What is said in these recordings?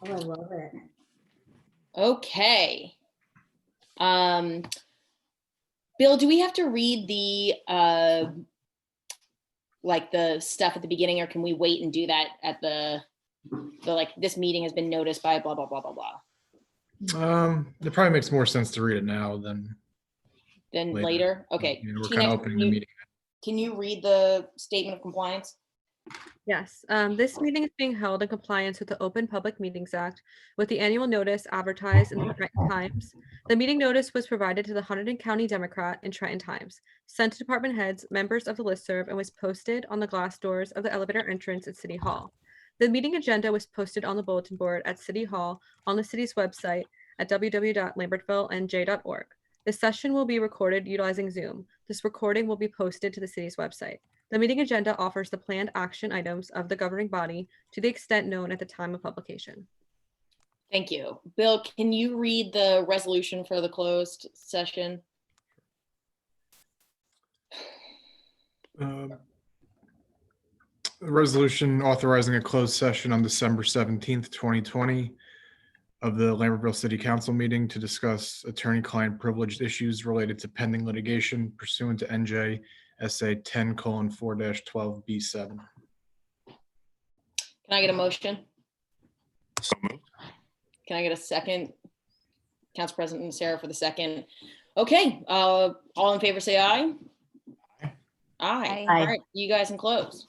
Oh, I love it. Okay. Bill, do we have to read the like the stuff at the beginning, or can we wait and do that at the like this meeting has been noticed by blah blah blah blah blah? It probably makes more sense to read it now than Then later. later? Okay. You know, we're Tina, kind of opening the meeting. can you read the statement of compliance? Yes, this meeting is being held in compliance with the Open Public Meetings Act with the annual notice advertised in the Trenton Times. The meeting notice was provided to the Hunterdon County Democrat and Trenton Times, sent to department heads, members of the listserv, and was posted on the glass doors of the elevator entrance at City Hall. The meeting agenda was posted on the bulletin board at City Hall on the city's website at www.lambertville.nj.org. This session will be recorded utilizing Zoom. This recording will be posted to the city's website. The meeting agenda offers the planned action items of the governing body to the extent known at the time of publication. Thank you. Bill, can you read the resolution for the closed session? A resolution authorizing a closed session on December 17th, 2020 of the Lambertville City Council meeting to discuss attorney-client privileged issues related to pending litigation pursuant to NJSA 10:4-12B7. Can I get a motion? So moved. Can I get a second? Council President Sarah for the second. Okay, all in favor say aye. Aye. Aye. Aye. All right, you guys can close.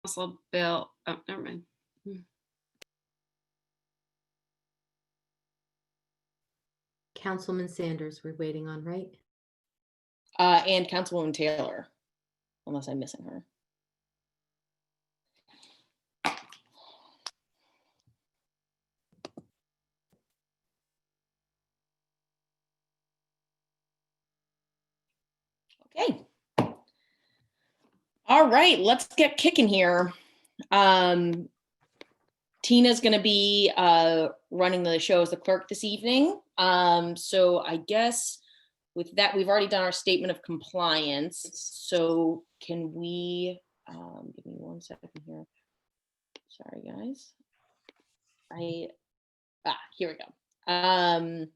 Council Bill, oh, never mind. Councilman Sanders, we're waiting on, right? And Councilwoman Taylor, unless I'm missing her. Okay. All right, let's get kicking here. Tina's going to be running the show as the clerk this evening. So I guess with that, we've already done our statement of compliance. So can we, give me 1 second here. Sorry, guys. Here we go. Can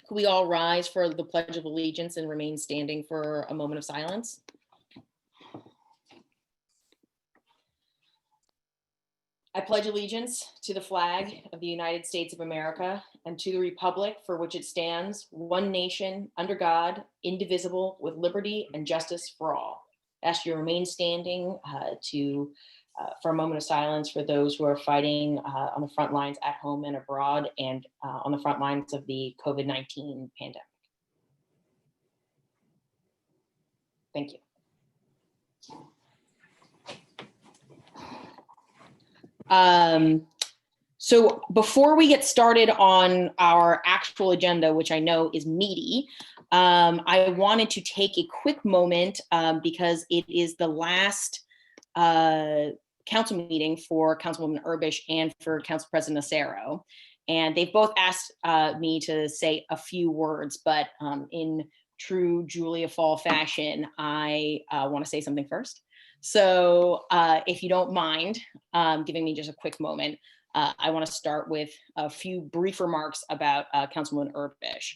we all rise for the Pledge of Allegiance and remain standing for a moment of silence? I pledge allegiance to the flag of the United States of America and to the republic for which it stands, one nation, under God, indivisible, with liberty and justice for all. I ask you to remain standing for a moment of silence for those who are fighting on the front lines at home and abroad, and on the front lines of the COVID-19 pandemic. Thank you. So before we get started on our actual agenda, which I know is meaty, I wanted to take a quick moment because it is the last council meeting for Councilwoman Urbish and for Council President Acero. And they've both asked me to say a few words, but in true Julia Fall fashion, I want to say something first. So if you don't mind giving me just a quick moment, I want to start with a few brief remarks about Councilwoman Urbish.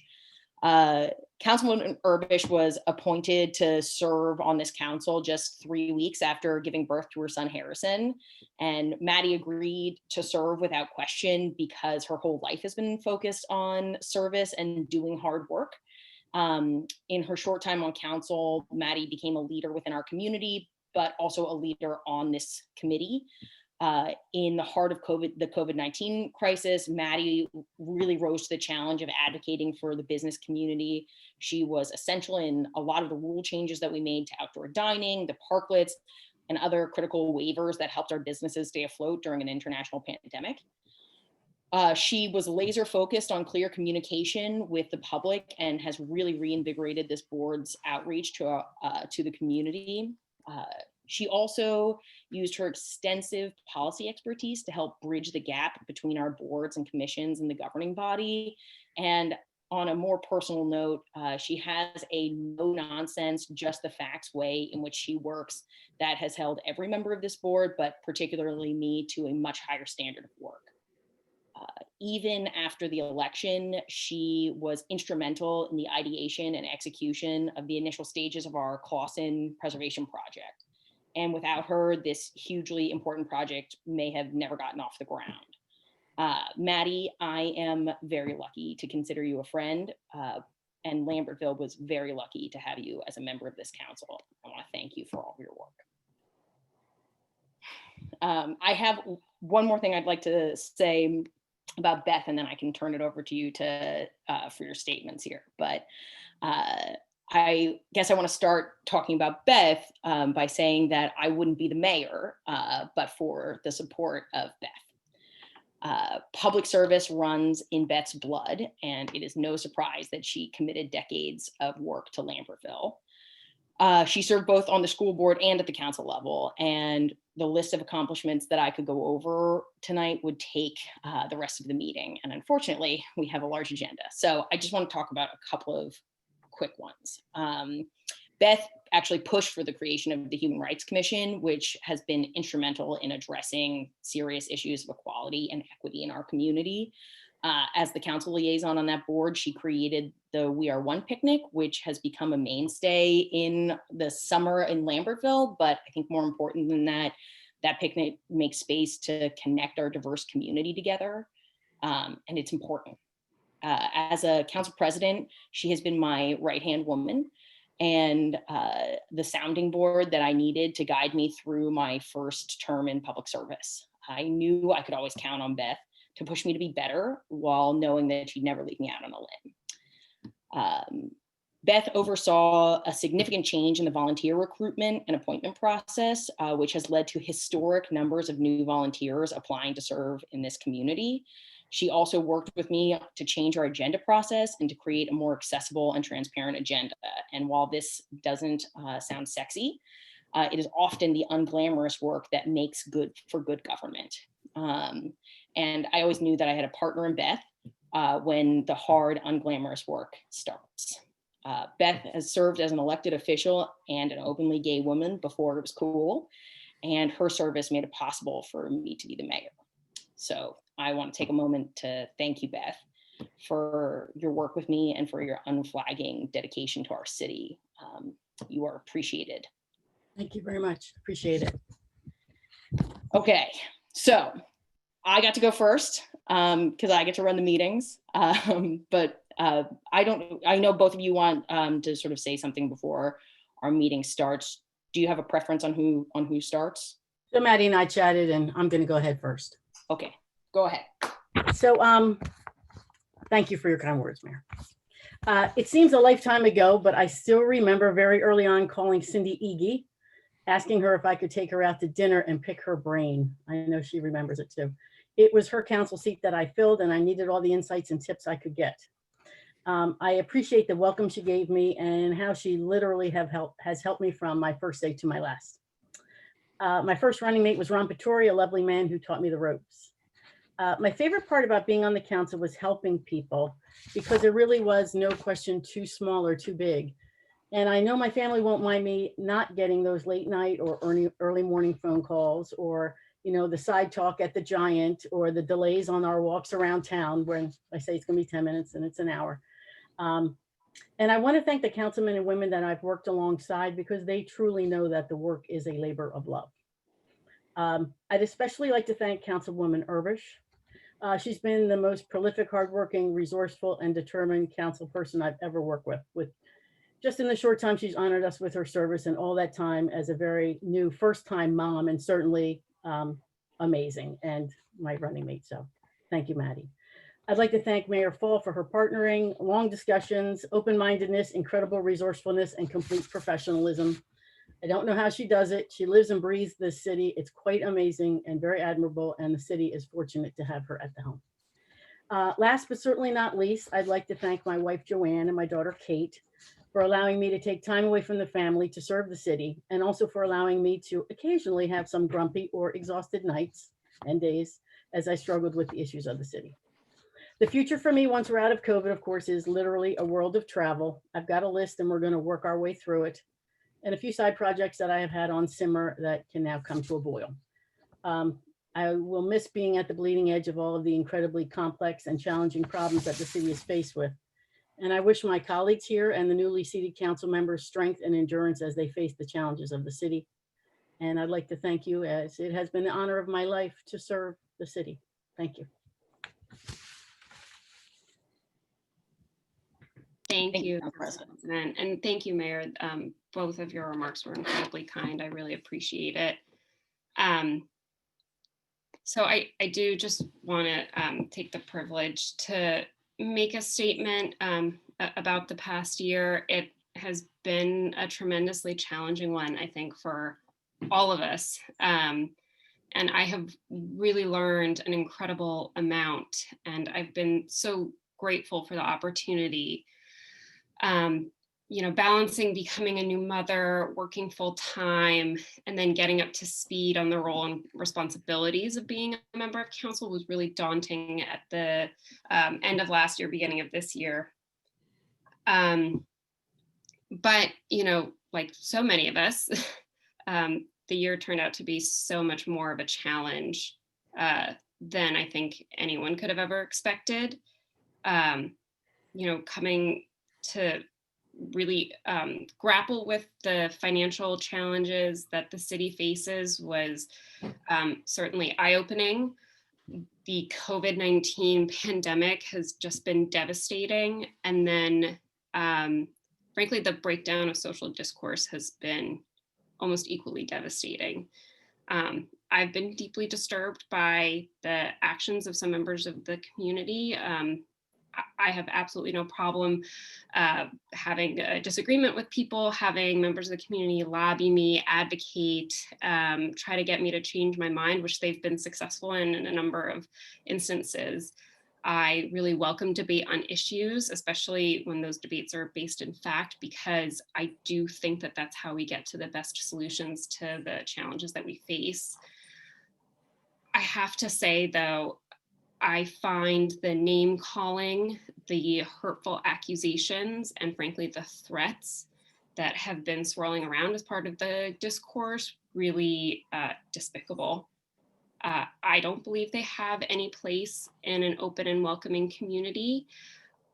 Councilwoman Urbish was appointed to serve on this council just 3 weeks after giving birth to her son Harrison. And Maddie agreed to serve without question because her whole life has been focused on service and doing hard work. In her short time on council, Maddie became a leader within our community, but also a leader on this committee. In the heart of the COVID-19 crisis, Maddie really rose to the challenge of advocating for the business community. She was essential in a lot of the rule changes that we made to outdoor dining, the parklets, and other critical waivers that helped our businesses stay afloat during an international pandemic. She was laser focused on clear communication with the public and has really reinvigorated this board's outreach to the community. She also used her extensive policy expertise to help bridge the gap between our boards and commissions and the governing body. And on a more personal note, she has a no nonsense, just the facts way in which she works that has held every member of this board, but particularly me, to a much higher standard of work. Even after the election, she was instrumental in the ideation and execution of the initial stages of our Clawson Preservation Project. And without her, this hugely important project may have never gotten off the ground. Maddie, I am very lucky to consider you a friend, and Lambertville was very lucky to have you as a member of this council. I want to thank you for all of your work. I have one more thing I'd like to say about Beth, and then I can turn it over to you for your statements here. But I guess I want to start talking about Beth by saying that I wouldn't be the mayor, but for the support of Beth. Public service runs in Beth's blood, and it is no surprise that she committed decades of work to Lambertville. She served both on the school board and at the council level, and the list of accomplishments that I could go over tonight would take the rest of the meeting. And unfortunately, we have a large agenda. So I just want to talk about a couple of quick ones. Beth actually pushed for the creation of the Human Rights Commission, which has been instrumental in addressing serious issues of equality and equity in our community. As the council liaison on that board, she created the We Are One picnic, which has become a mainstay in the summer in Lambertville. But I think more important than that, that picnic makes space to connect our diverse community together. And it's important. As a council president, she has been my right-hand woman and the sounding board that I needed to guide me through my first term in public service. I knew I could always count on Beth to push me to be better while knowing that she'd never leave me out on a limb. Beth oversaw a significant change in the volunteer recruitment and appointment process, which has led to historic numbers of new volunteers applying to serve in this community. She also worked with me to change our agenda process and to create a more accessible and transparent agenda. And while this doesn't sound sexy, it is often the unglamorous work that makes good for good government. And I always knew that I had a partner in Beth when the hard, unglamorous work starts. Beth has served as an elected official and an openly gay woman before it was cool, and her service made it possible for me to be the mayor. So I want to take a moment to thank you, Beth, for your work with me and for your unflagging dedication to our city. You are appreciated. Thank you very much. Appreciate it. Okay, so I got to go first because I get to run the meetings. But I know both of you want to sort of say something before our meeting starts. Do you have a preference on who starts? So Maddie and I chatted, and I'm going to go ahead first. Okay, go ahead. So thank you for your kind words, Mayor. It seems a lifetime ago, but I still remember very early on calling Cindy Ege, asking her if I could take her out to dinner and pick her brain. I know she remembers it too. It was her council seat that I filled, and I needed all the insights and tips I could get. I appreciate the welcome she gave me and how she literally has helped me from my first day to my last. My first running mate was Ron Pettori, a lovely man who taught me the ropes. My favorite part about being on the council was helping people, because there really was no question too small or too big. And I know my family won't mind me not getting those late night or early morning phone calls, or the side talk at the Giant, or the delays on our walks around town when I say it's going to be 10 minutes and it's an hour. And I want to thank the councilmen and women that I've worked alongside, because they truly know that the work is a labor of love. I'd especially like to thank Councilwoman Urbish. She's been the most prolific, hardworking, resourceful, and determined council person I've ever worked with. Just in the short time she's honored us with her service, and all that time as a very new first-time mom, and certainly amazing, and my running mate. So thank you, Maddie. I'd like to thank Mayor Fall for her partnering, long discussions, open-mindedness, incredible resourcefulness, and complete professionalism. I don't know how she does it. She lives and breathes this city. It's quite amazing and very admirable, and the city is fortunate to have her at the helm. Last but certainly not least, I'd like to thank my wife Joanne and my daughter Kate for allowing me to take time away from the family to serve the city, and also for allowing me to occasionally have some grumpy or exhausted nights and days as I struggled with the issues of the city. The future for me, once we're out of COVID, of course, is literally a world of travel. I've got a list and we're going to work our way through it, and a few side projects that I have had on simmer that can now come to a boil. I will miss being at the bleeding edge of all of the incredibly complex and challenging problems that the city is faced with. And I wish my colleagues here and the newly seated council members strength and endurance as they face the challenges of the city. And I'd like to thank you, as it has been the honor of my life to serve the city. Thank you. Thank you, Madam Council President. President, and thank you, Mayor. Both of your remarks were incredibly kind. I really appreciate it. So I do just want to take the privilege to make a statement about the past year. It has been a tremendously challenging one, I think, for all of us. And I have really learned an incredible amount, and I've been so grateful for the opportunity. You know, balancing becoming a new mother, working full time, and then getting up to speed on the role and responsibilities of being a member of council was really daunting at the end of last year, beginning of this year. But, you know, like so many of us, the year turned out to be so much more of a challenge than I think anyone could have ever expected. You know, coming to really grapple with the financial challenges that the city faces was certainly eye-opening. The COVID-19 pandemic has just been devastating. And then frankly, the breakdown of social discourse has been almost equally devastating. I've been deeply disturbed by the actions of some members of the community. I have absolutely no problem having a disagreement with people, having members of the community lobby me, advocate, try to get me to change my mind, which they've been successful in a number of instances. I really welcome debate on issues, especially when those debates are based in fact, because I do think that that's how we get to the best solutions to the challenges that we face. I have to say, though, I find the name calling, the hurtful accusations, and frankly, the threats that have been swirling around as part of the discourse really despicable. I don't believe they have any place in an open and welcoming community.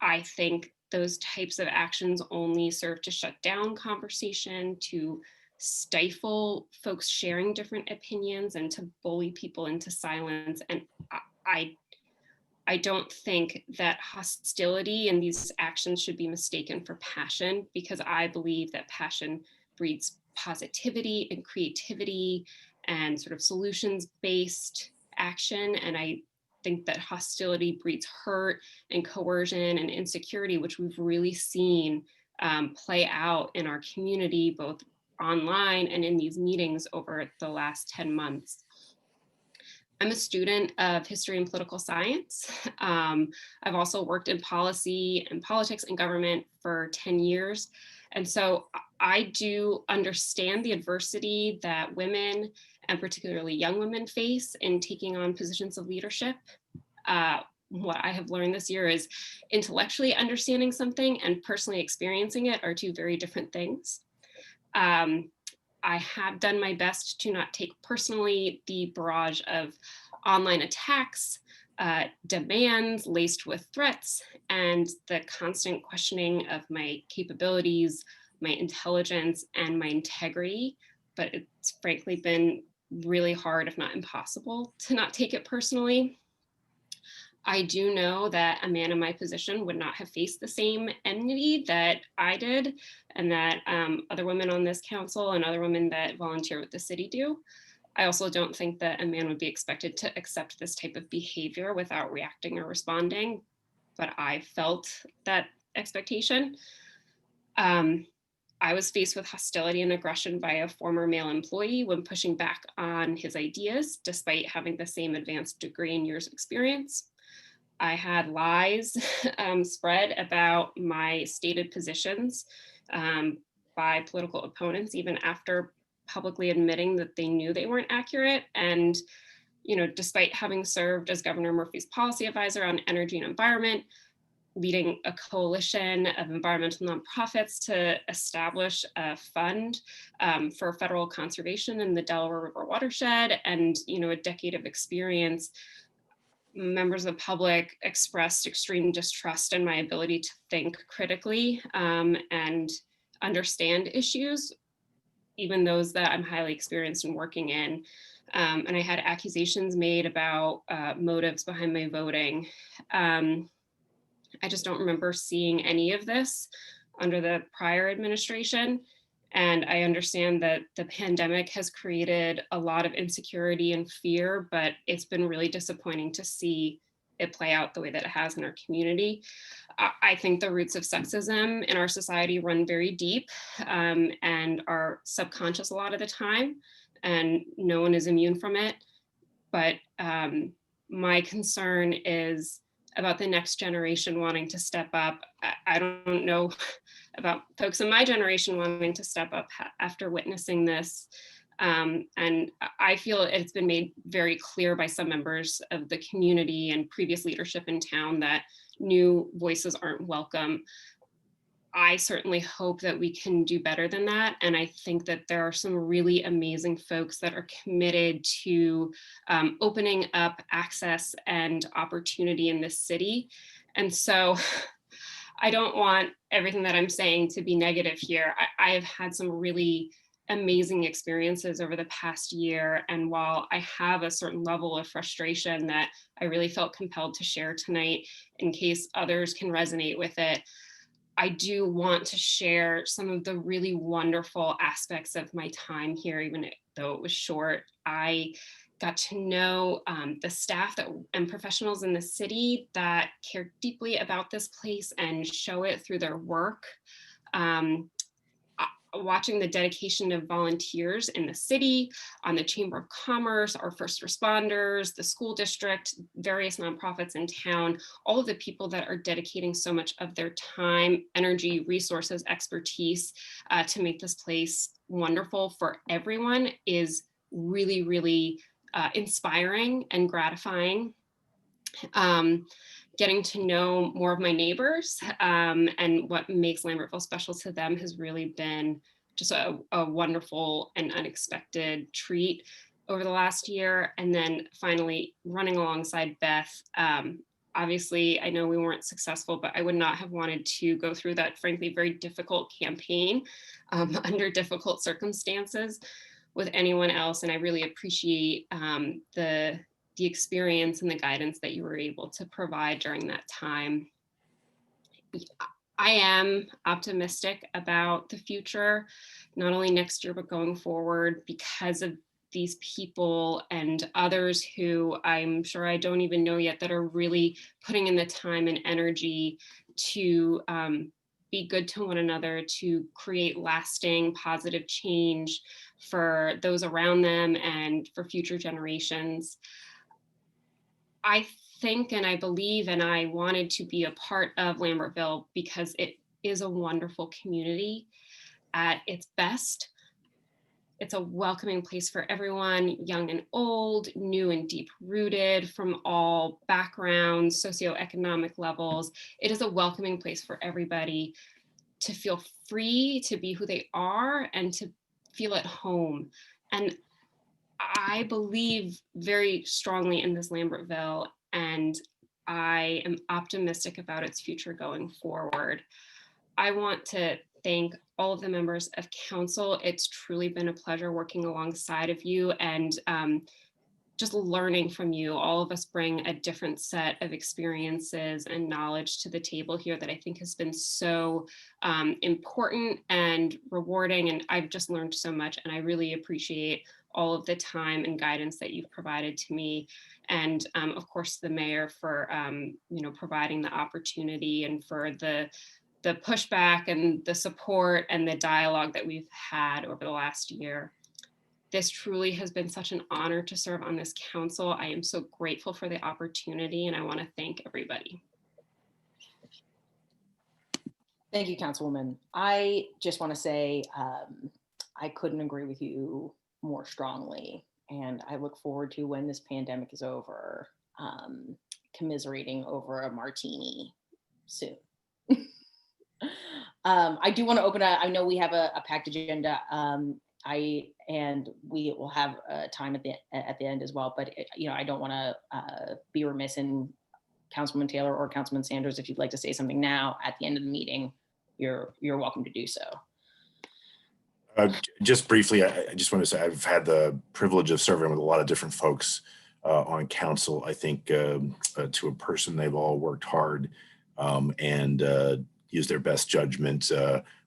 I think those types of actions only serve to shut down conversation, to stifle folks sharing different opinions, and to bully people into silence. And I don't think that hostility and these actions should be mistaken for passion, because I believe that passion breeds positivity and creativity and sort of solutions-based action. And I think that hostility breeds hurt and coercion and insecurity, which we've really seen play out in our community, both online and in these meetings over the last 10 months. I'm a student of history and political science. I've also worked in policy and politics and government for 10 years. And so I do understand the adversity that women, and particularly young women, face in taking on positions of leadership. What I have learned this year is intellectually understanding something and personally experiencing it are two very different things. I have done my best to not take personally the barrage of online attacks, demands laced with threats, and the constant questioning of my capabilities, my intelligence, and my integrity. But it's frankly been really hard, if not impossible, to not take it personally. I do know that a man in my position would not have faced the same enmity that I did, and that other women on this council and other women that volunteer with the city do. I also don't think that a man would be expected to accept this type of behavior without reacting or responding, but I felt that expectation. I was faced with hostility and aggression by a former male employee when pushing back on his ideas, despite having the same advanced degree and years of experience. I had lies spread about my stated positions by political opponents, even after publicly admitting that they knew they weren't accurate. And, despite having served as Governor Murphy's policy advisor on energy and environment, leading a coalition of environmental nonprofits to establish a fund for federal conservation in the Delaware River watershed, and a decade of experience, members of the public expressed extreme distrust in my ability to think critically and understand issues, even those that I'm highly experienced in working in. And I had accusations made about motives behind my voting. I just don't remember seeing any of this under the prior administration. And I understand that the pandemic has created a lot of insecurity and fear, but it's been really disappointing to see it play out the way that it has in our community. I think the roots of sexism in our society run very deep and are subconscious a lot of the time, and no one is immune from it. But my concern is about the next generation wanting to step up. I don't know about folks in my generation wanting to step up after witnessing this. And I feel it's been made very clear by some members of the community and previous leadership in town that new voices aren't welcome. I certainly hope that we can do better than that. And I think that there are some really amazing folks that are committed to opening up access and opportunity in this city. And so I don't want everything that I'm saying to be negative here. I have had some really amazing experiences over the past year. And while I have a certain level of frustration that I really felt compelled to share tonight, in case others can resonate with it, I do want to share some of the really wonderful aspects of my time here, even though it was short. I got to know the staff and professionals in the city that care deeply about this place and show it through their work. Watching the dedication of volunteers in the city, on the Chamber of Commerce, our first responders, the school district, various nonprofits in town, all of the people that are dedicating so much of their time, energy, resources, expertise to make this place wonderful for everyone is really, really inspiring and gratifying. Getting to know more of my neighbors and what makes Lambertville special to them has really been just a wonderful and unexpected treat over the last year. And then finally running alongside Beth. Obviously, I know we weren't successful, but I would not have wanted to go through that, frankly, very difficult campaign under difficult circumstances with anyone else. And I really appreciate the experience and the guidance that you were able to provide during that time. I am optimistic about the future, not only next year, but going forward, because of these people and others who I'm sure I don't even know yet that are really putting in the time and energy to be good to one another, to create lasting positive change for those around them and for future generations. I think and I believe and I wanted to be a part of Lambertville because it is a wonderful community at its best. It's a welcoming place for everyone, young and old, new and deep rooted, from all backgrounds, socioeconomic levels. It is a welcoming place for everybody to feel free to be who they are and to feel at home. And I believe very strongly in this Lambertville, and I am optimistic about its future going forward. I want to thank all of the members of council. It's truly been a pleasure working alongside of you and just learning from you. All of us bring a different set of experiences and knowledge to the table here that I think has been so important and rewarding. And I've just learned so much, and I really appreciate all of the time and guidance that you've provided to me. And of course, the mayor for, providing the opportunity and for the pushback and the support and the dialogue that we've had over the last year. This truly has been such an honor to serve on this council. I am so grateful for the opportunity, and I want to thank everybody. Thank you, Councilwoman. I just want to say I couldn't agree with you more strongly. And I look forward to, when this pandemic is over, commiserating over a martini soon. I do want to open I know we have a packed agenda. And we will have time at the end as well. But I don't want to be remiss in Councilman Taylor or Councilman Sanders. If you'd like to say something now at the end of the meeting, you're welcome to do so. Just briefly, I just want to say I've had the privilege of serving with a lot of different folks on council. I think to a person, they've all worked hard and used their best judgment.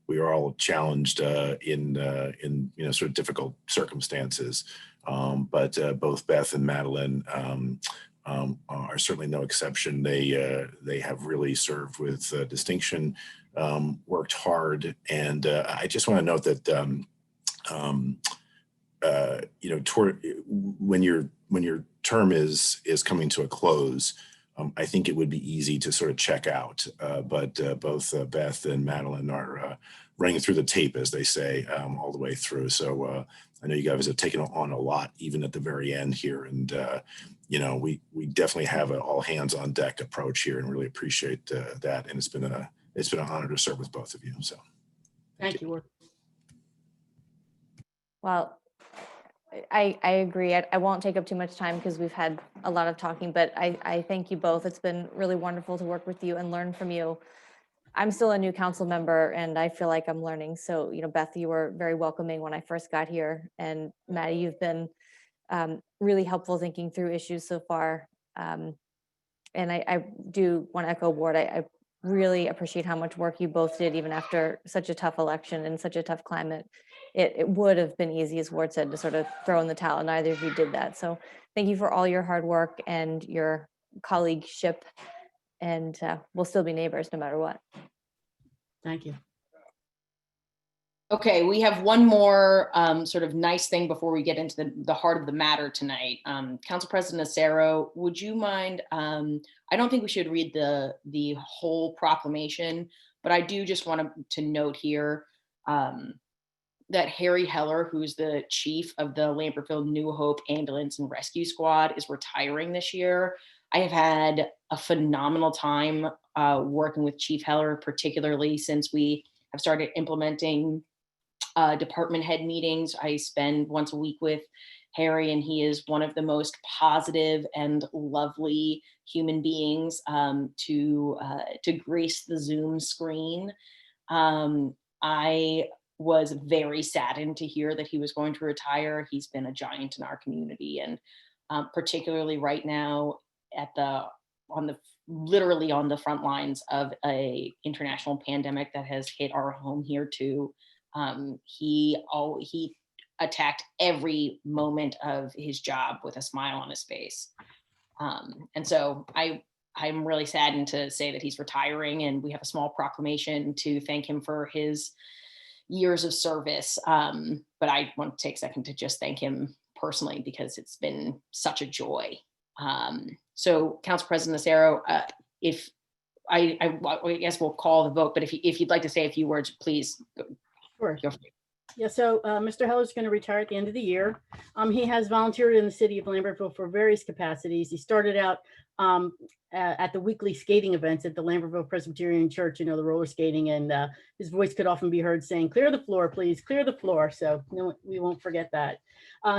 We are all challenged in sort of difficult circumstances, but both Beth and Madeline are certainly no exception. They have really served with distinction, worked hard, and I just want to note that when your term is coming to a close, I think it would be easy to sort of check out, but both Beth and Madeline are running through the tape, as they say, all the way through. So I know you guys have taken on a lot, even at the very end here, and we definitely have an all hands on deck approach here, and really appreciate that. And it's been an honor to serve with both of you. So Thank you. Well, I agree. I won't take up too much time because we've had a lot of talking, but I thank you both. It's been really wonderful to work with you and learn from you. I'm still a new council member and I feel like I'm learning. So, Beth, you were very welcoming when I first got here. And Maddie, you've been really helpful thinking through issues so far. And I do want to echo Ward. I really appreciate how much work you both did, even after such a tough election and such a tough climate. It would have been easy, as Ward said, to sort of throw in the towel, and neither of you did that. So thank you for all your hard work and your colleagueship, and we'll still be neighbors no matter what. Thank you. Okay, we have one more sort of nice thing before we get into the heart of the matter tonight. Council President Acero, would you mind, I don't think we should read the whole proclamation, but I do just want to note here that Harry Heller, who's the chief of the Lambertville New Hope Ambulance and Rescue Squad, is retiring this year. I have had a phenomenal time working with Chief Heller, particularly since we have started implementing department head meetings. I spend once a week with Harry, and he is one of the most positive and lovely human beings to grace the Zoom screen. I was very saddened to hear that he was going to retire. He's been a giant in our community, and particularly right now literally on the front lines of a international pandemic that has hit our home here too. He attacked every moment of his job with a smile on his face. And so I'm really saddened to say that he's retiring, and we have a small proclamation to thank him for his years of service. But I want to take a second to just thank him personally, because it's been such a joy. So Council President Acero, if I guess we'll call the vote, but if you'd like to say a few words, please. Sure. Yeah, so Mr. Heller is going to retire at the end of the year. He has volunteered in the city of Lambertville for various capacities. He started out at the weekly skating events at the Lambertville Presbyterian Church, the roller skating, and his voice could often be heard saying, "Clear the floor, please, clear the floor." So we won't forget that.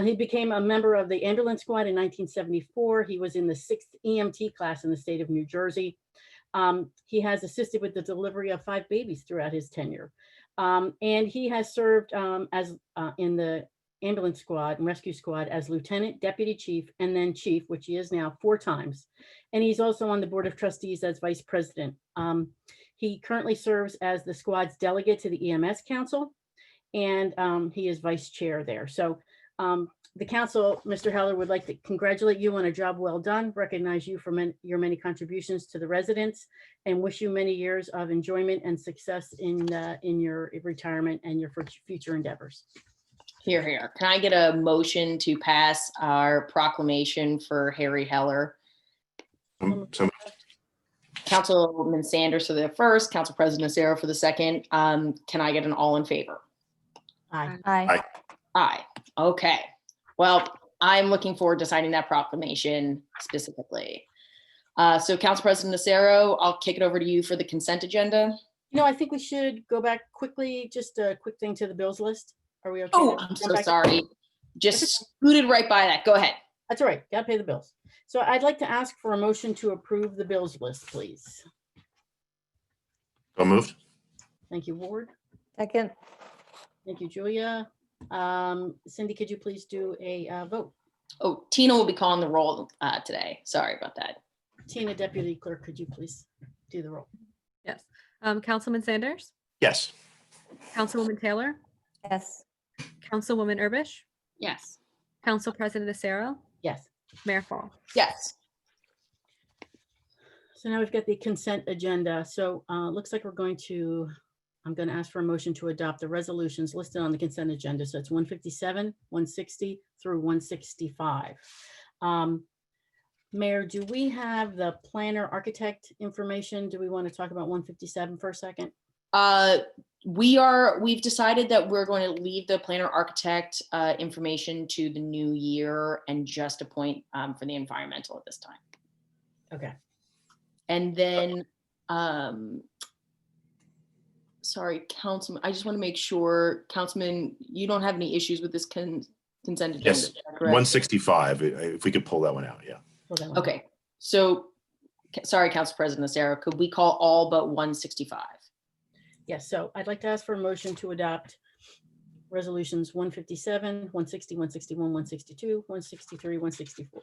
He became a member of the ambulance squad in 1974. He was in the 6th EMT class in the state of New Jersey. He has assisted with the delivery of 5 babies throughout his tenure. And he has served as in the ambulance squad and rescue squad as lieutenant, deputy chief, and then chief, which he is now 4 times. And he's also on the board of trustees as vice president. He currently serves as the squad's delegate to the EMS council, and he is vice chair there. So The council, Mr. Heller, would like to congratulate you on a job well done, recognize you for your many contributions to the residents, and wish you many years of enjoyment and success in your retirement and your future endeavors. Here, here. Can I get a motion to pass our proclamation for Harry Heller? So Councilman Sanders for the first, Council President Nacero for the second. Can I get an all in favor? Aye. Aye. Aye. Okay. Well, I'm looking forward to signing that proclamation specifically. So Council President Nacero, I'll kick it over to you for the consent agenda. You know, I think we should go back quickly, just a quick thing to the bills list. Are we okay? Oh, to I'm jump so back? sorry. Just scooted right by that. Go ahead. That's all right. Gotta pay the bills. So I'd like to ask for a motion to approve the bills list, please. moved. Thank you, Ward. Second. Thank you, Julia. Cindy, could you please do a vote? Oh, Tina will be calling the roll today. Sorry about that. Tina, Deputy Clerk, could you please do the roll? Yes. Councilman Sanders, Yes. Councilwoman Taylor, Yes. Councilwoman Urbish, Yes. Council President Acero, Yes. Mayor Fall. Yes. So now we've got the consent agenda. So looks like I'm going to ask for a motion to adopt the resolutions listed on the consent agenda. So it's 157, 160 through 165. Mayor, do we have the planner architect information? Do we want to talk about 157 for a second? We've decided that we're going to leave the planner architect information to the new year and just appoint for the environmental at this time. Okay. And then, sorry, Councilman, I just want to make sure, Councilman, you don't have any issues with this consent agenda? Yes. is that correct? 165, if we could pull that one out, yeah. Hold on one Okay, so, sorry, Council President Nacero, could we call all but 165? Yes, so I'd like to ask for a motion to adopt resolutions 157, 160, 161, 162, 163, 164.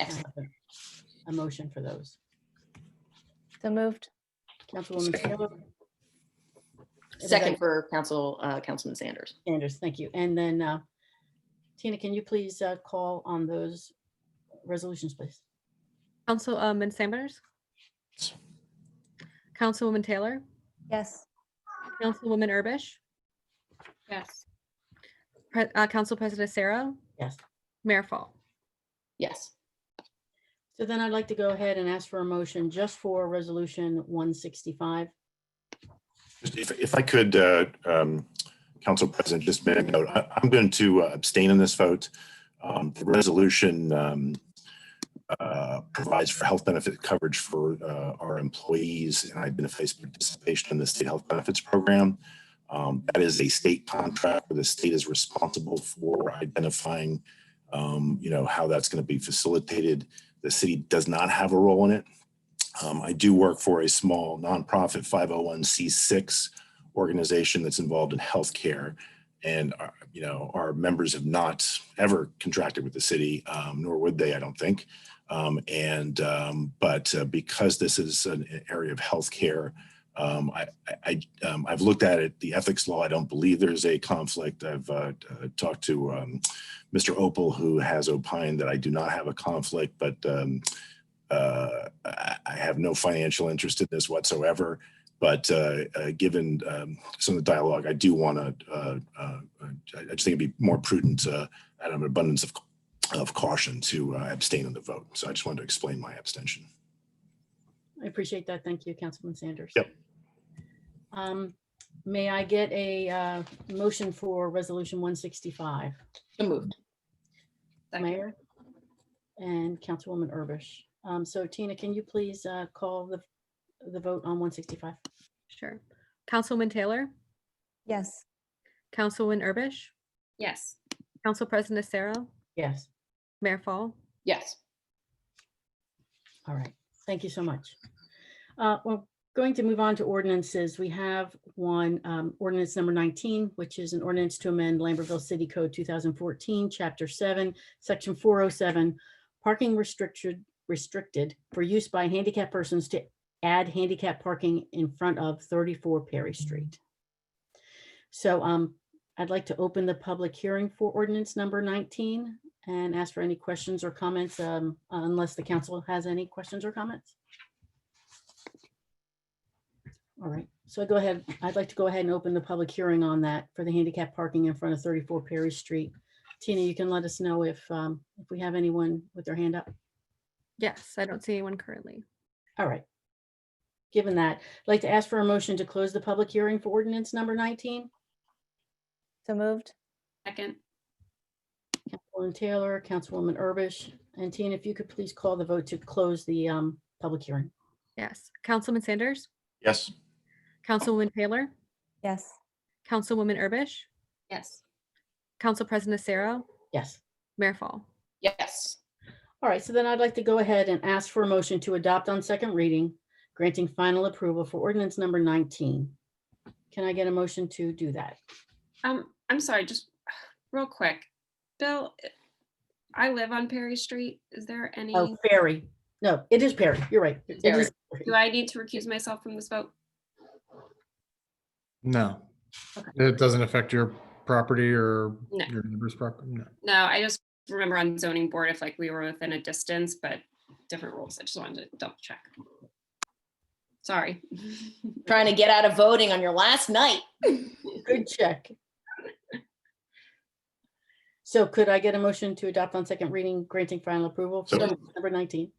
Excellent. A motion for those. So moved. Councilwoman Taylor. Second for Councilman Sanders. Sanders, thank you. And then Tina, can you please call on those resolutions, please? Councilman Sanders, Councilwoman Taylor, Yes. Councilwoman Urbish, Yes. Council President Acero, Yes. Mayor Fall. Yes. So then I'd like to go ahead and ask for a motion just for resolution 165. If I could, Council President, just make a note, I'm going to abstain in this vote. The resolution provides for health benefit coverage for our employees and identifies participation in the state health benefits program. That is a state contract where the state is responsible for identifying, how that's going to be facilitated. The city does not have a role in it. I do work for a small nonprofit 501c6 organization that's involved in healthcare, and our members have not ever contracted with the city, nor would they, I don't think. But because this is an area of healthcare, I've looked at it, the ethics law. I don't believe there's a conflict. I've talked to Mr. Opal, who has opined that I do not have a conflict, but I have no financial interest in this whatsoever. But given some of the dialogue, I do want to, I just think it'd be more prudent out of an abundance of caution to abstain on the vote. So I just wanted to explain my abstention. I appreciate that. Thank you, Councilman Sanders. Yep. May I get a motion for resolution 165? So moved. Second. Mayor and Councilwoman Urbish. So Tina, can you please call the vote on 165? Sure. Councilwoman Taylor, Yes. Councilwoman Urbish, Yes. Council President Acero, Yes. Mayor Fall. Yes. All right. Thank you so much. We're going to move on to ordinances. We have one ordinance number 19, which is an ordinance to amend Lambertville City Code 2014, Chapter 7, Section 407, parking restricted for use by handicapped persons to add handicap parking in front of 34 Perry Street. So I'd like to open the public hearing for ordinance number 19 and ask for any questions or comments, unless the council has any questions or comments. All right, so I'd like to go ahead and open the public hearing on that for the handicap parking in front of 34 Perry Street. Tina, you can let us know if we have anyone with their hand up. Yes, I don't see anyone currently. All right. Given that, I'd like to ask for a motion to close the public hearing for ordinance number 19. So moved. Second, Councilwoman Taylor, Councilwoman Urbish, and Tina, if you could please call the vote to close the public hearing. Yes, Councilman Sanders, Yes. Councilwoman Taylor, Yes. Councilwoman Urbish, yes. Council President Sarah, Yes. Mayor Fall. Yes. All right, so then I'd like to go ahead and ask for a motion to adopt on second reading, granting final approval for ordinance number 19. Can I get a motion to do that? I'm sorry, just real quick. Bill, I live on Perry Street. Is there any, Oh, Perry. No, it is Perry. You're right. It Perry. is Perry. do I need to recuse myself from this vote? No. Okay. It doesn't affect your property or No. your neighbor's property? No. No, I just remember on zoning board if like we were within a distance, but different rules. I just wanted to double check. Sorry. Trying to get out of voting on your last night. Good check. So could I get a motion to adopt on second reading, granting final approval for So- ordinance number 19?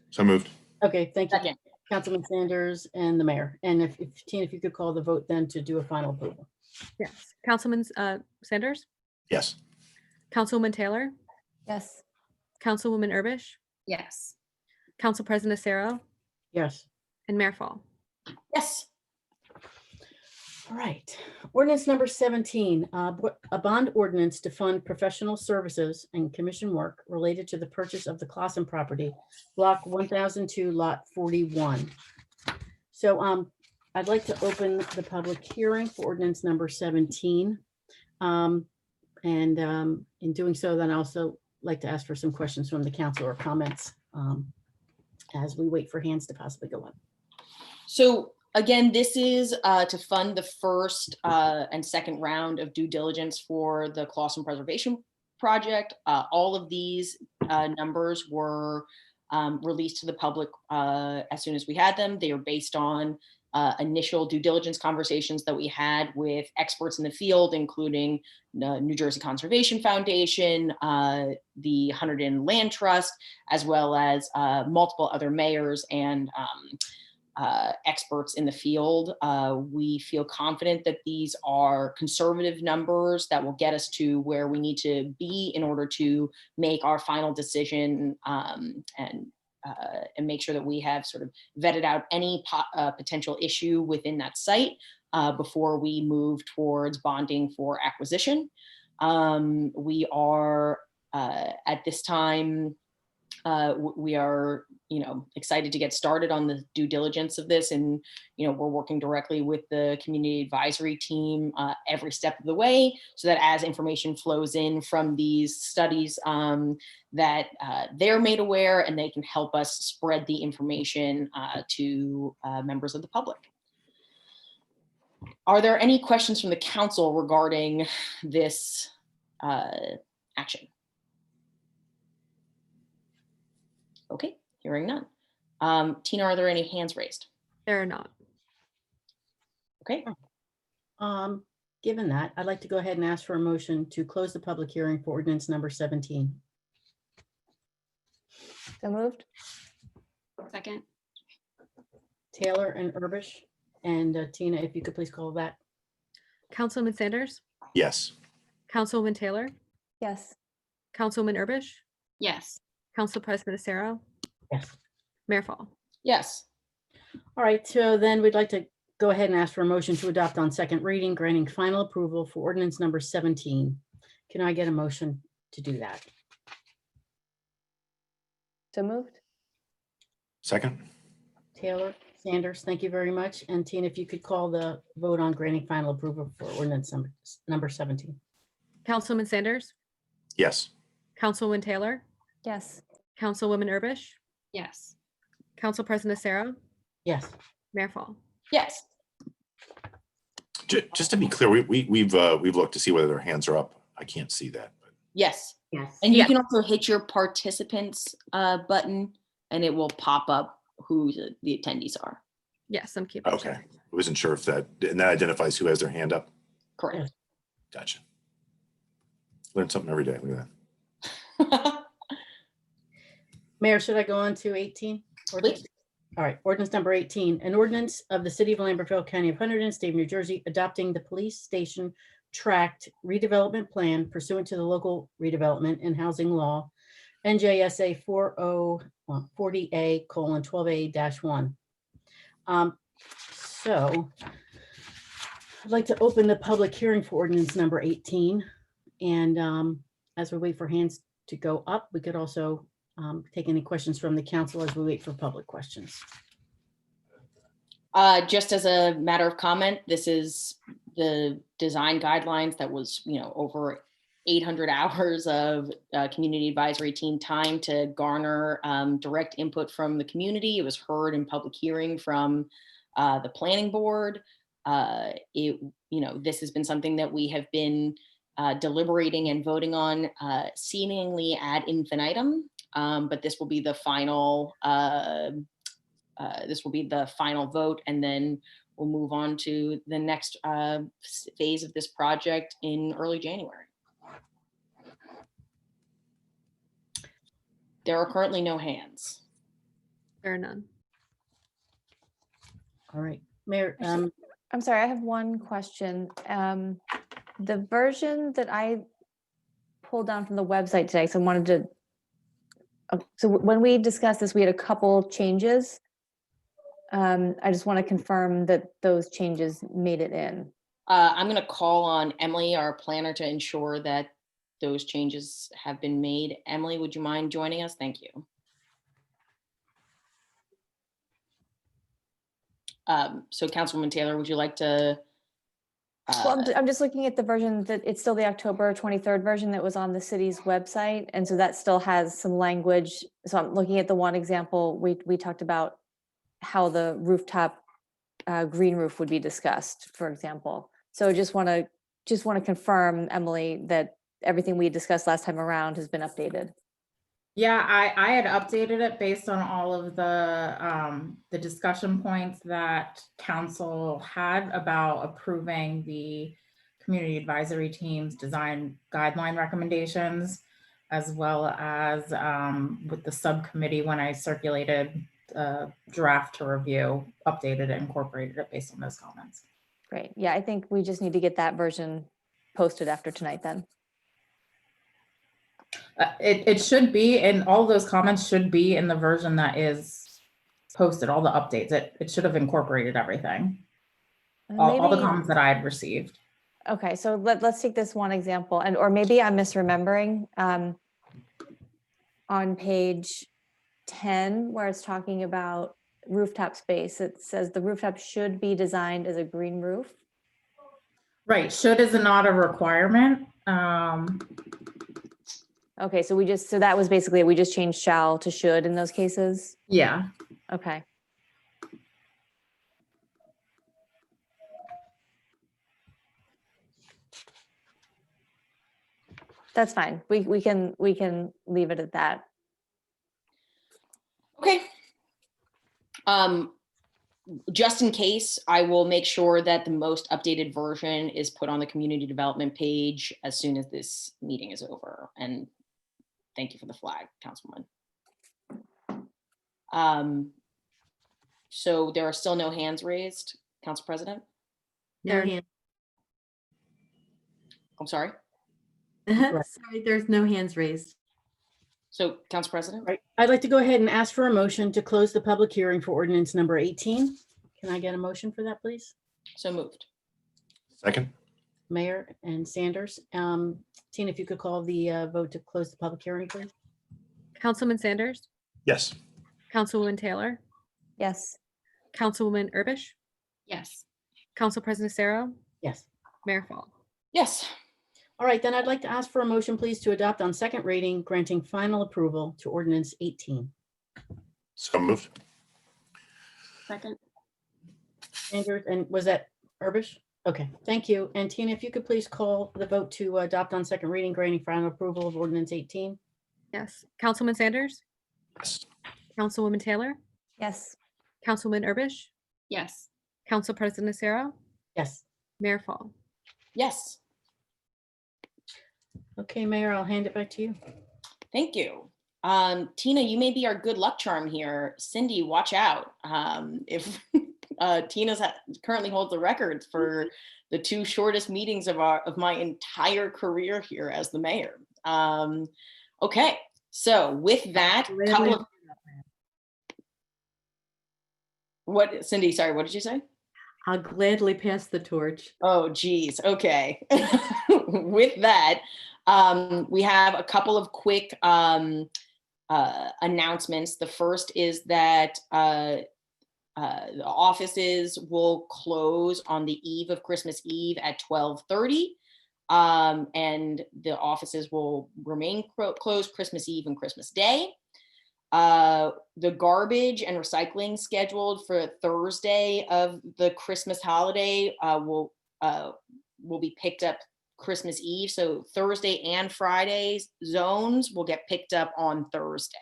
So moved. Okay, thank you, Second. Councilman Sanders and the mayor. And if Tina, if you could call the vote then to do a final approval. Yes, Councilman Sanders, Yes. Councilwoman Taylor, Yes. Councilwoman Urbish, Yes. Council President Sarah, Yes. and Mayor Fall. Yes. All right. Ordinance number 17, a bond ordinance to fund professional services and commission work related to the purchase of the Clausen property, block 1002, lot 41. So I'd like to open the public hearing for ordinance number 17. And in doing so, then I also like to ask for some questions from the council or comments as we wait for hands to possibly go up. So again, this is to fund the first and second round of due diligence for the Clausen Preservation Project. All of these numbers were released to the public as soon as we had them. They are based on initial due diligence conversations that we had with experts in the field, including New Jersey Conservation Foundation, the Hunterdon Land Trust, as well as multiple other mayors and experts in the field. We feel confident that these are conservative numbers that will get us to where we need to be in order to make our final decision and make sure that we have sort of vetted out any potential issue within that site before we move towards bonding for acquisition. We are at this time, we are, excited to get started on the due diligence of this, and we're working directly with the community advisory team every step of the way, so that as information flows in from these studies, that they're made aware and they can help us spread the information to members of the public. Are there any questions from the council regarding this action? Okay, hearing none. Tina, are there any hands raised? There are not. Okay, Given that, I'd like to go ahead and ask for a motion to close the public hearing for ordinance number 17. So moved. Second, Taylor and Urbish, and Tina, if you could please call that. Councilman Sanders, Yes. Councilwoman Taylor, Yes. Councilwoman Urbish, yes. Council President Sarah, Yes. Mayor Fall. yes. All right, so then we'd like to go ahead and ask for a motion to adopt on second reading, granting final approval for ordinance number 17. Can I get a motion to do that? So moved. Second. Taylor, Sanders, thank you very much. And Tina, if you could call the vote on granting final approval for ordinance number 17. Councilman Sanders, Yes. Councilwoman Taylor, Yes. Councilwoman Urbish, Yes. Council President Sarah, Yes. Mayor Fall. Yes. Just to be clear, we've looked to see whether their hands are up. I can't see that. But Yes. Yes. And you Yes. can also hit your participants button and it will pop up who the attendees are. Yes, I'm keeping. okay, I wasn't sure if that, and that identifies who has their hand up. Correct. Gotcha. Learn something every day. Look at that. Mayor, should I go on to 18? Please. All right, ordinance number 18, an ordinance of the city of Lambertville, county of Hunterdon, state of New Jersey, adopting the police station tract redevelopment plan pursuant to the local redevelopment and housing law, NJSA 40A:12A-1. So I'd like to open the public hearing for ordinance number 18. And as we wait for hands to go up, we could also take any questions from the council as we wait for public questions. Just as a matter of comment, this is the design guidelines that was, over 800 hours of community advisory team time to garner direct input from the community. It was heard in public hearing from the planning board. This has been something that we have been deliberating and voting on seemingly ad infinitum. But this will be the final. This will be the final vote, and then we'll move on to the next phase of this project in early January. There are currently no hands. There are none. All right, Mayor, I'm sorry, I have one question. The version that I pulled down from the website today, so I wanted to, so when we discussed this, we had a couple changes. I just want to confirm that those changes made it in. I'm going to call on Emily, our planner, to ensure that those changes have been made. Emily, would you mind joining us? Thank you. So Councilwoman Taylor, would you like to? Well, I'm just looking at the version that it's still the October 23rd version that was on the city's website. And so that still has some language. So I'm looking at the one example, we talked about how the rooftop green roof would be discussed, for example. So just want to confirm, Emily, that everything we discussed last time around has been updated. Yeah, I had updated it based on all of the discussion points that council had about approving the community advisory team's design guideline recommendations, as well as with the subcommittee when I circulated draft to review, updated it, incorporated it based on those comments. Great. Yeah, I think we just need to get that version posted after tonight then. It should be, and all those comments should be in the version that is posted, all the updates. It should have incorporated everything, all the comments that I had received. Okay, so let's take this one example, or maybe I'm misremembering. On page 10, where it's talking about rooftop space, it says the rooftop should be designed as a green roof. Right, should is not a requirement. Okay, so that was basically, we just changed shall to should in those cases? Yeah. Okay. That's fine. We can leave it at that. Okay. Just in case, I will make sure that the most updated version is put on the community development page as soon as this meeting is over. And thank you for the flag, Councilwoman. So there are still no hands raised, Council President? No hand. I'm sorry. Sorry, there's no hands raised. So Council President? right, I'd like to go ahead and ask for a motion to close the public hearing for ordinance number 18. Can I get a motion for that, please? So moved. Second. Mayor and Sanders. Tina, if you could call the vote to close the public hearing, please. Councilman Sanders, Yes. Councilwoman Taylor, Yes. Councilwoman Urbish, Yes. Council President Sarah, Yes. Mayor Fall. Yes. All right, then I'd like to ask for a motion, please, to adopt on second reading, granting final approval to ordinance 18. So moved. Second. Sanders, and was that Urbish? Okay, thank you. And Tina, if you could please call the vote to adopt on second reading, granting final approval of ordinance 18. Yes. Councilman Sanders, Yes. Councilwoman Taylor, Yes. Councilman Erbish, Yes. Council President Acero, Yes. Mayor Fall. Yes, Okay, Mayor, I'll hand it back to you. thank you. Tina, you may be our good luck charm here. Cindy, watch out. If Tina's currently holds the record for the 2 shortest meetings of my entire career here as the mayor. Okay, so with that, couple of what, Cindy? Sorry, what did you say? I'll gladly pass the torch. Oh, geez. Okay. With that, we have a couple of quick announcements. The first is that the offices will close on the eve of Christmas Eve at 12:30. And the offices will remain closed Christmas Eve and Christmas Day. The garbage and recycling scheduled for Thursday of the Christmas holiday will be picked up Christmas Eve. So Thursday and Friday's zones will get picked up on Thursday.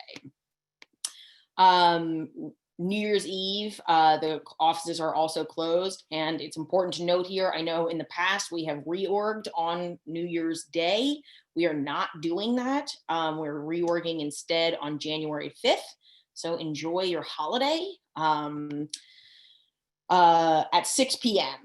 New Year's Eve, the offices are also closed, and it's important to note here, I know in the past we have reorged on New Year's Day. We are not doing that. We're reorging instead on January 5th. So enjoy your holiday at 6 p.m.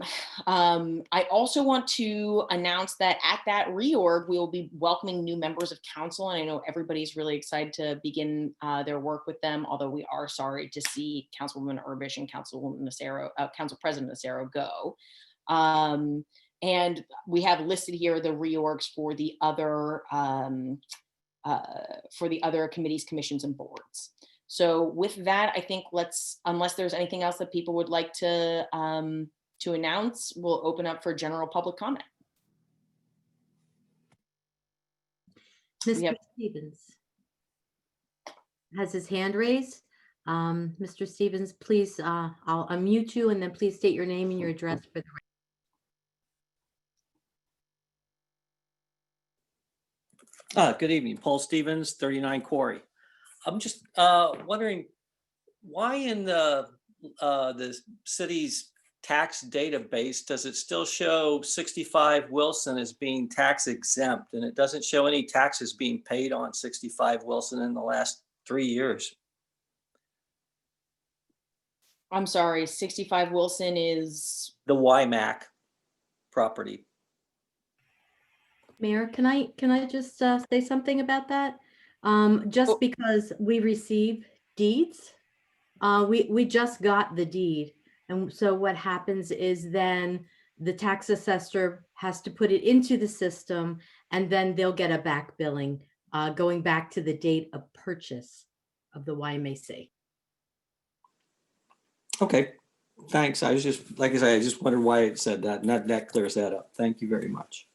I also want to announce that at that reorg, we will be welcoming new members of council. And I know everybody's really excited to begin their work with them, although we are sorry to see Councilwoman Erbish and Councilwoman Acero, Council President Acero go. And we have listed here the reorgs for the other committees, commissions, and boards. So with that, I think unless there's anything else that people would like to announce, we'll open up for general public comment. Mr. Stevens has his hand raised. Mr. Stevens, please, I'll unmute you and then please state your name and your address for the Good evening, Paul Stevens, 39 Quarry. I'm just wondering why in the city's tax database does it still show 65 Wilson as being tax exempt, and it doesn't show any taxes being paid on 65 Wilson in the last 3 years? I'm sorry, 65 Wilson is The YMAC property. Mayor, can I just say something about that? Just because we receive deeds, we just got the deed. And so what happens is then the tax assessor has to put it into the system, and then they'll get a back billing going back to the date of purchase of the YMAC. Okay, thanks. I was just, like I said, I just wondered why it said that, and that clears that up. Thank you very much.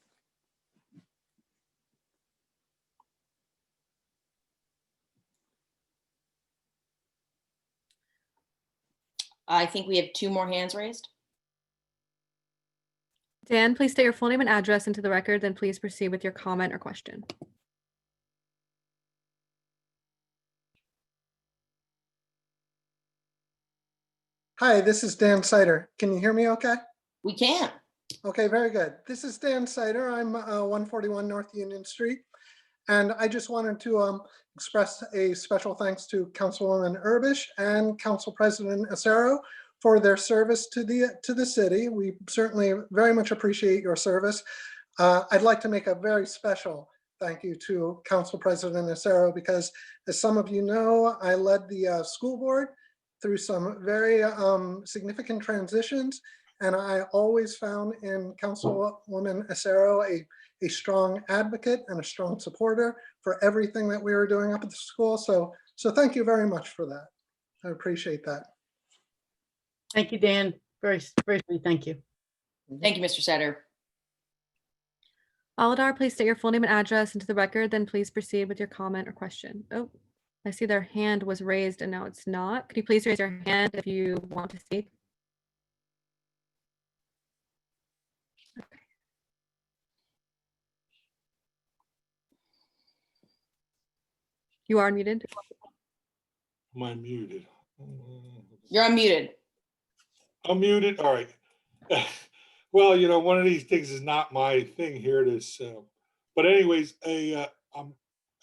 I think we have 2 more hands raised. Dan, please state your full name and address into the record, then please proceed with your comment or question. Hi, this is Dan Sider. Can you hear me okay? We can. Okay, very good. This is Dan Sider. I'm 141 North Union Street. And I just wanted to express a special thanks to Councilwoman Erbish and Council President Acero for their service to the city. We certainly very much appreciate your service. I'd like to make a very special thank you to Council President Acero because, as some of you know, I led the school board through some very significant transitions, and I always found in Councilwoman Acero a strong advocate and a strong supporter for everything that we were doing up at the school. So thank you very much for that. I appreciate that. Thank you, Dan. Very, very sweet. Thank you. Thank you, Mr. Setter. Aladar, please state your full name and address into the record, then please proceed with your comment or question. Oh, I see their hand was raised and now it's not. Could you please raise your hand if you want to speak? You are unmuted. Am I muted? You're unmuted. I'm muted. All right. Well, one of these things is not my thing here. But anyways, I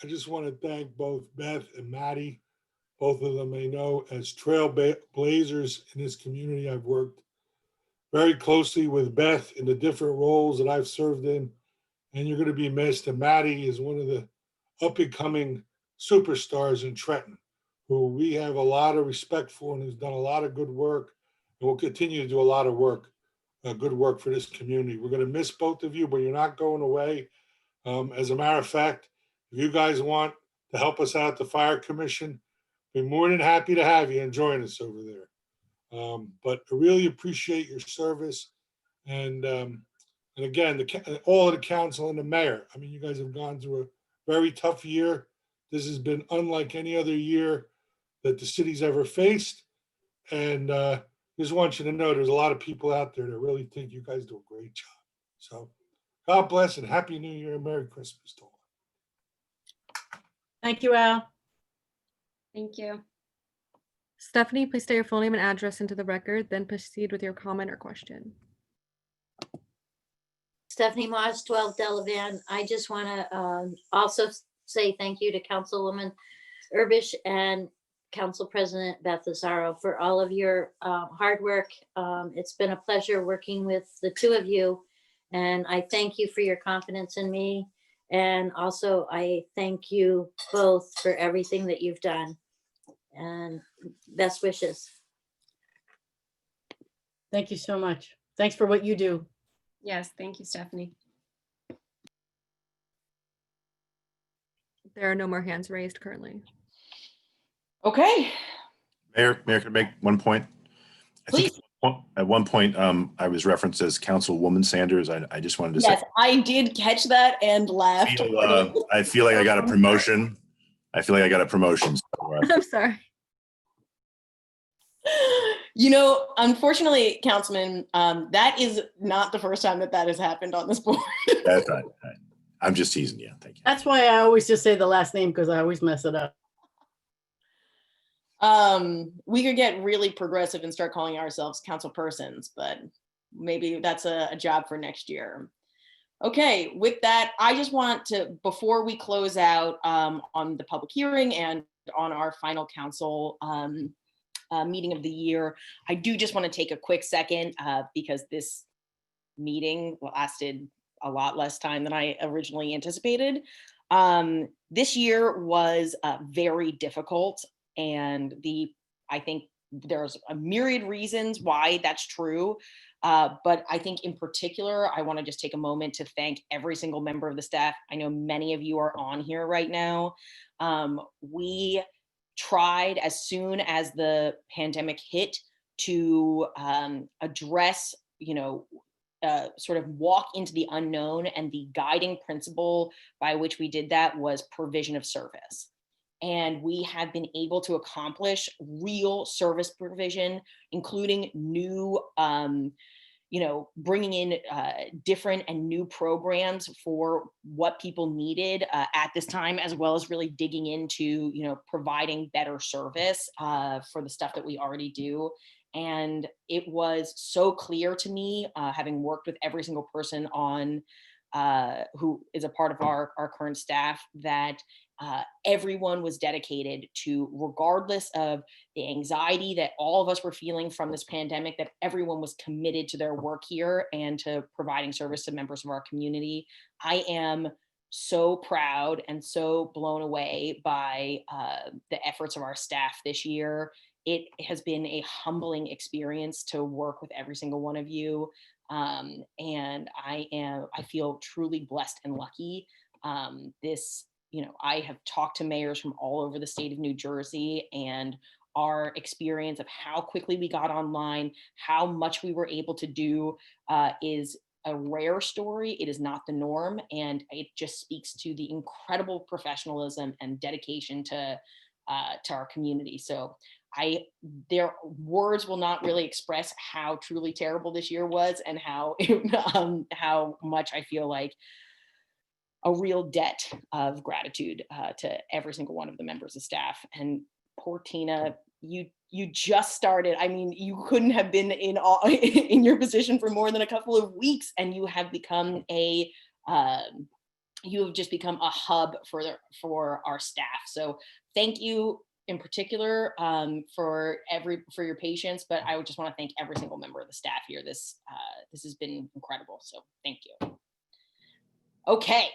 just want to thank both Beth and Maddie. Both of them I know as trailblazers in this community. I've worked very closely with Beth in the different roles that I've served in, and you're going to be missed. And Maddie is one of the up and coming superstars in Trenton, who we have a lot of respect for and who's done a lot of good work and will continue to do a lot of work, good work for this community. We're going to miss both of you, but you're not going away. As a matter of fact, if you guys want to help us out at the Fire Commission, we're more than happy to have you and join us over there. But I really appreciate your service. And again, all of the council and the mayor. I mean, you guys have gone through a very tough year. This has been unlike any other year that the city's ever faced. And just want you to know there's a lot of people out there that really think you guys do a great job. So God bless and Happy New Year and Merry Christmas to all. Thank you, Al. Thank you. Stephanie, please state your full name and address into the record, then proceed with your comment or question. Stephanie Moss, 12 Delavan. I just want to also say thank you to Councilwoman Urbish and Council President Beth Lazaro for all of your hard work. It's been a pleasure working with the two of you, and I thank you for your confidence in me. And also, I thank you both for everything that you've done. And best wishes. Thank you so much. Thanks for what you do. Yes, thank you, Stephanie. There are no more hands raised currently. Okay. Mayor, can I make one point? I think Please. at one point, I was referenced as Councilwoman Sanders. I just wanted to Yes, say, I did catch that and laughed. I feel like I got a promotion. So, I'm sorry. Unfortunately, Councilman, that is not the first time that has happened on this board. That's right. I'm just teasing you. Thank you. That's why I always just say the last name, because I always mess it up. We could get really progressive and start calling ourselves council persons, but maybe that's a job for next year. Okay, with that, I just want to, before we close out on the public hearing and on our final council meeting of the year, I do just want to take a quick second because this meeting lasted a lot less time than I originally anticipated. This year was very difficult, and I think there's a myriad reasons why that's true. But I think in particular, I want to just take a moment to thank every single member of the staff. I know many of you are on here right now. We tried as soon as the pandemic hit to address, sort of walk into the unknown, and the guiding principle by which we did that was provision of service. And we have been able to accomplish real service provision, including new, bringing in different and new programs for what people needed at this time, as well as really digging into, providing better service for the stuff that we already do. And it was so clear to me, having worked with every single person on who is a part of our current staff, that everyone was dedicated to, regardless of the anxiety that all of us were feeling from this pandemic, that everyone was committed to their work here and to providing service to members of our community. I am so proud and so blown away by the efforts of our staff this year. It has been a humbling experience to work with every single one of you. And I feel truly blessed and lucky. I have talked to mayors from all over the state of New Jersey, and our experience of how quickly we got online, how much we were able to do is a rare story. It is not the norm. And it just speaks to the incredible professionalism and dedication to our community. So their words will not really express how truly terrible this year was, and how much I feel like a real debt of gratitude to every single one of the members of staff. And poor Tina, you just started. I mean, you couldn't have been in your position for more than a couple of weeks, and you have become you have just become a hub for our staff. So thank you in particular for your patience, but I would just want to thank every single member of the staff here. This has been incredible. So thank you. Okay.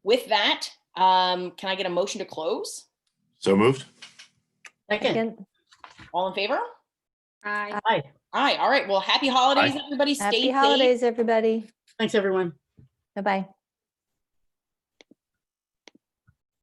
With that, can I get a motion to close? So moved. Second. Second. All in favor? Aye. Aye. Aye. All right. Well, happy holidays, everybody. Stay Happy safe. holidays, everybody. Thanks, everyone. Bye-bye.